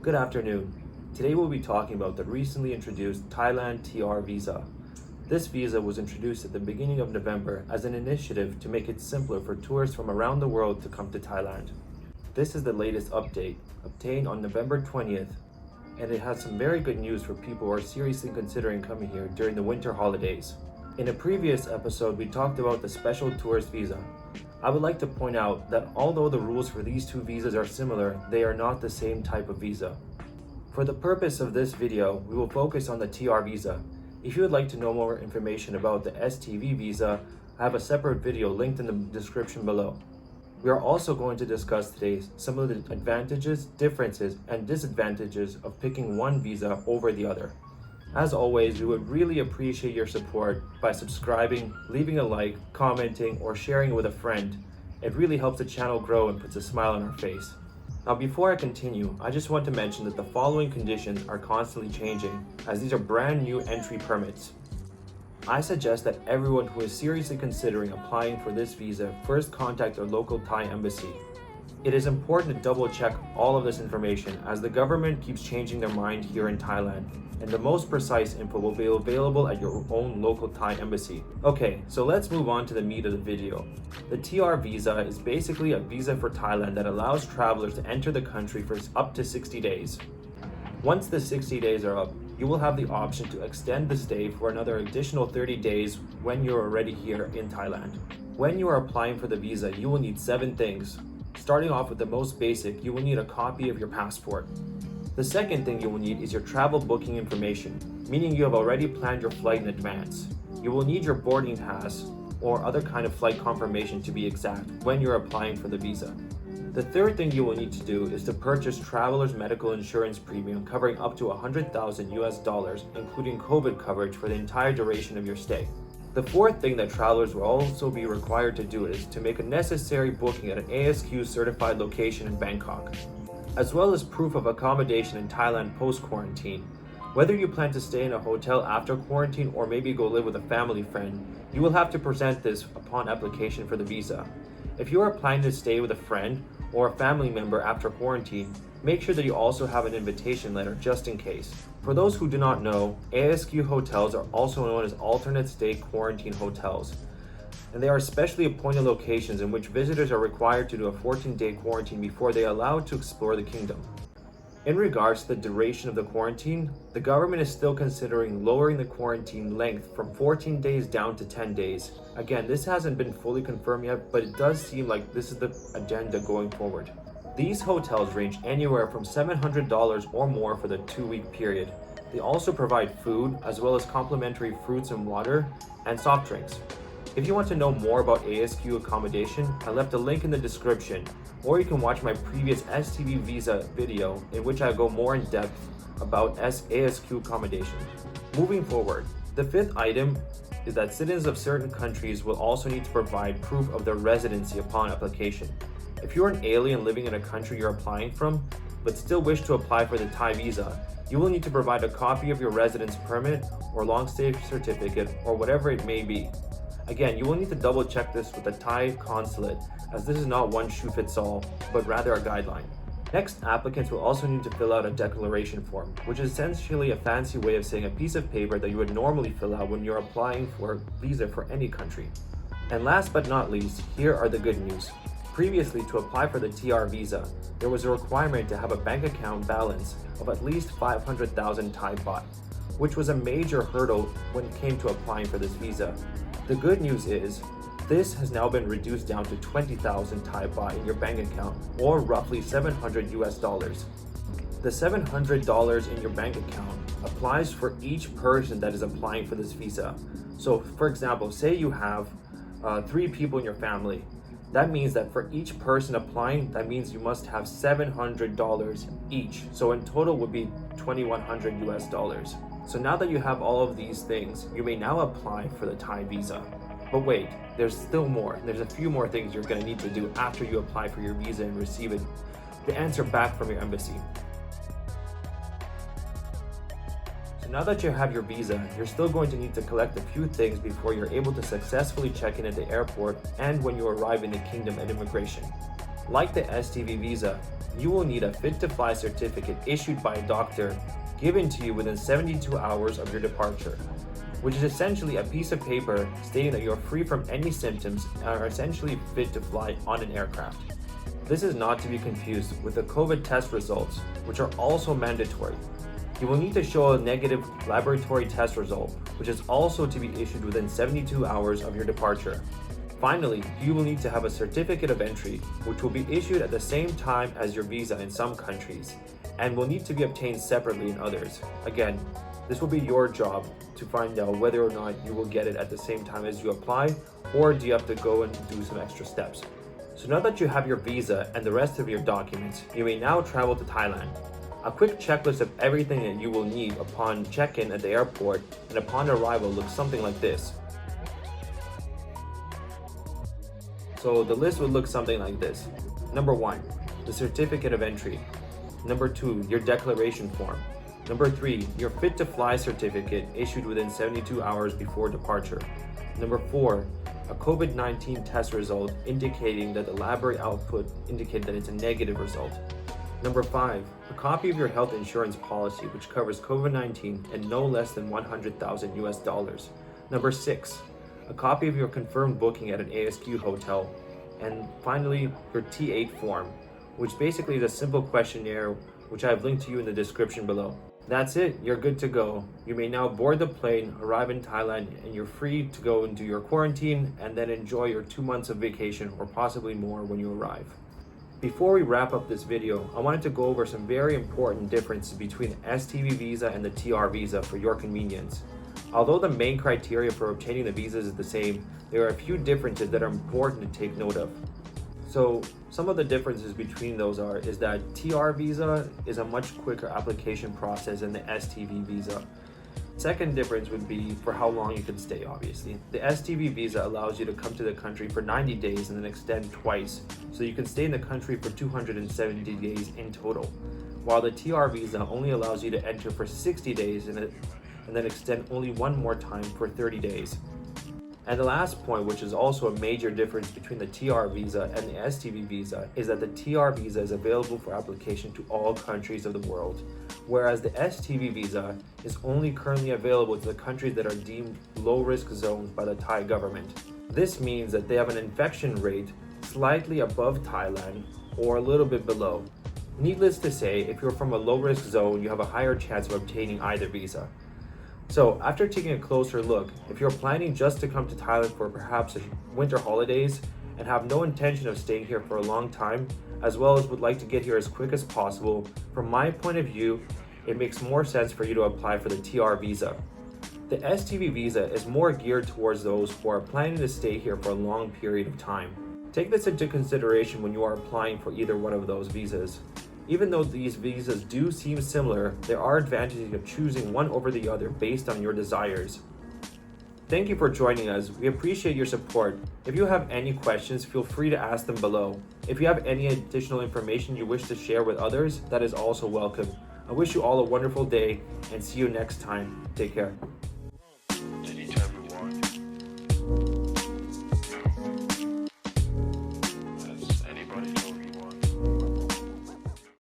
Good afternoon. Today we'll be talking about the recently introduced Thailand TR visa. This visa was introduced at the beginning of November as an initiative to make it simpler for tourists from around the world to come to Thailand. This is the latest update, obtained on November 20th, and it has some very good news for people who are seriously considering coming here during the winter holidays. In a previous episode, we talked about the special tourist visa. I would like to point out that although the rules for these two visas are similar, they are not the same type of visa. For the purpose of this video, we will focus on the TR visa. If you would like to know more information about the STV visa, I have a separate video linked in the description below. We are also going to discuss today some of the advantages, differences, and disadvantages of picking one visa over the other. As always, we would really appreciate your support by subscribing, leaving a like, commenting, or sharing it with a friend. It really helps the channel grow and puts a smile on our face. Now, before I continue, I just want to mention that the following conditions are constantly changing, as these are brand new entry permits. I suggest that everyone who is seriously considering applying for this visa first contact their local Thai embassy. It is important to double check all of this information as the government keeps changing their mind here in Thailand, and the most precise info will be available at your own local Thai embassy. Okay, so let's move on to the meat of the video. The TR visa is basically a visa for Thailand that allows travelers to enter the country for up to 60 days. Once the 60 days are up, you will have the option to extend the stay for another additional 30 days when you're already here in Thailand. When you are applying for the visa, you will need 7 things. Starting off with the most basic, you will need a copy of your passport. The second thing you will need is your travel booking information, meaning you have already planned your flight in advance. You will need your boarding pass or other kind of flight confirmation to be exact when you're applying for the visa. The third thing you will need to do is to purchase traveler's medical insurance premium covering up to $100,000 including COVID coverage for the entire duration of your stay. The fourth thing that travelers will also be required to do is to make a necessary booking at an ASQ certified location in Bangkok, as well as proof of accommodation in Thailand post-quarantine. Whether you plan to stay in a hotel after quarantine or maybe go live with a family friend, you will have to present this upon application for the visa. If you are planning to stay with a friend or a family member after quarantine, make sure that you also have an invitation letter just in case. For those who do not know, ASQ hotels are also known as alternate stay quarantine hotels, and they are specially appointed locations in which visitors are required to do a 14-day quarantine before they are allowed to explore the kingdom. In regards to the duration of the quarantine, the government is still considering lowering the quarantine length from 14 days down to 10 days. Again, this hasn't been fully confirmed yet, but it does seem like this is the agenda going forward. These hotels range anywhere from $700 or more for the 2-week period. They also provide food as well as complimentary fruits and water and soft drinks. If you want to know more about ASQ accommodation, I left a link in the description, or you can watch my previous STV visa video in which I go more in depth about ASQ accommodation. Moving forward, the fifth item is that citizens of certain countries will also need to provide proof of their residency upon application. If you're an alien living in a country you're applying from, but still wish to apply for the Thai visa, you will need to provide a copy of your residence permit or long stay certificate or whatever it may be. Again, you will need to double check this with the Thai consulate, as this is not one shoe fits all, but rather a guideline. Next, applicants will also need to fill out a declaration form, which is essentially a fancy way of saying a piece of paper that you would normally fill out when you're applying for a visa for any country. And last but not least, here are the good news. Previously, to apply for the TR visa, there was a requirement to have a bank account balance of at least 500,000 Thai baht, which was a major hurdle when it came to applying for this visa. The good news is, this has now been reduced down to 20,000 Thai baht in your bank account, or roughly $700 US. The $700 in your bank account applies for each person that is applying for this visa. So, for example, say you have 3 people in your family. That means that for each person applying, that means you must have $700 each. So in total would be $2,100 US. So now that you have all of these things, you may now apply for the Thai visa. But wait, there's still more. There's a few more things you're going to need to do after you apply for your visa and receive it, the answer back from your embassy. Now that you have your visa, you're still going to need to collect a few things before you're able to successfully check in at the airport and when you arrive in the kingdom at immigration. Like the STV visa, you will need a fit-to-fly certificate issued by a doctor given to you within 72 hours of your departure, which is essentially a piece of paper stating that you are free from any symptoms and are essentially fit to fly on an aircraft. This is not to be confused with the COVID test results, which are also mandatory. You will need to show a negative laboratory test result, which is also to be issued within 72 hours of your departure. Finally, you will need to have a certificate of entry, which will be issued at the same time as your visa in some countries, and will need to be obtained separately in others. Again, this will be your job to find out whether or not you will get it at the same time as you apply, or do you have to go and do some extra steps. So now that you have your visa and the rest of your documents, you may now travel to Thailand. A quick checklist of everything that you will need upon check-in at the airport and upon arrival looks something like this. So the list would look something like this. Number 1, the certificate of entry. Number 2, your declaration form. Number 3, your fit to fly certificate issued within 72 hours before departure. Number 4, a COVID-19 test result indicating that the laboratory output indicated that it's a negative result. Number 5, a copy of your health insurance policy which covers COVID-19 and no less than $100,000. Number 6, a copy of your confirmed booking at an ASQ hotel. And finally, your T8 form, which basically is a simple questionnaire which I've linked to you in the description below. That's it, you're good to go. You may now board the plane, arrive in Thailand, and you're free to go and do your quarantine and then enjoy your 2 months of vacation or possibly more when you arrive. Before we wrap up this video, I wanted to go over some very important differences between the STV visa and the TR visa for your convenience. Although the main criteria for obtaining the visas is the same, there are a few differences that are important to take note of. So some of the differences between those is that TR visa is a much quicker application process than the STV visa. Second difference would be for how long you can stay, obviously. The STV visa allows you to come to the country for 90 days and then extend twice, so you can stay in the country for 270 days in total, while the TR visa only allows you to enter for 60 days and then extend only one more time for 30 days. And the last point, which is also a major difference between the TR visa and the STV visa, is that the TR visa is available for application to all countries of the world, whereas the STV visa is only currently available to the countries that are deemed low-risk zones by the Thai government. This means that they have an infection rate slightly above Thailand or a little bit below. Needless to say, if you're from a low-risk zone, you have a higher chance of obtaining either visa. So after taking a closer look, if you're planning just to come to Thailand for perhaps winter holidays and have no intention of staying here for a long time, as well as would like to get here as quick as possible, from my point of view, it makes more sense for you to apply for the TR visa. The STV visa is more geared towards those who are planning to stay here for a long period of time. Take this into consideration when you are applying for either one of those visas. Even though these visas do seem similar, there are advantages of choosing one over the other based on your desires. Thank you for joining us. We appreciate your support. If you have any questions, feel free to ask them below. If you have any additional information you wish to share with others, that is also welcome. I wish you all a wonderful day and see you next time. Take care.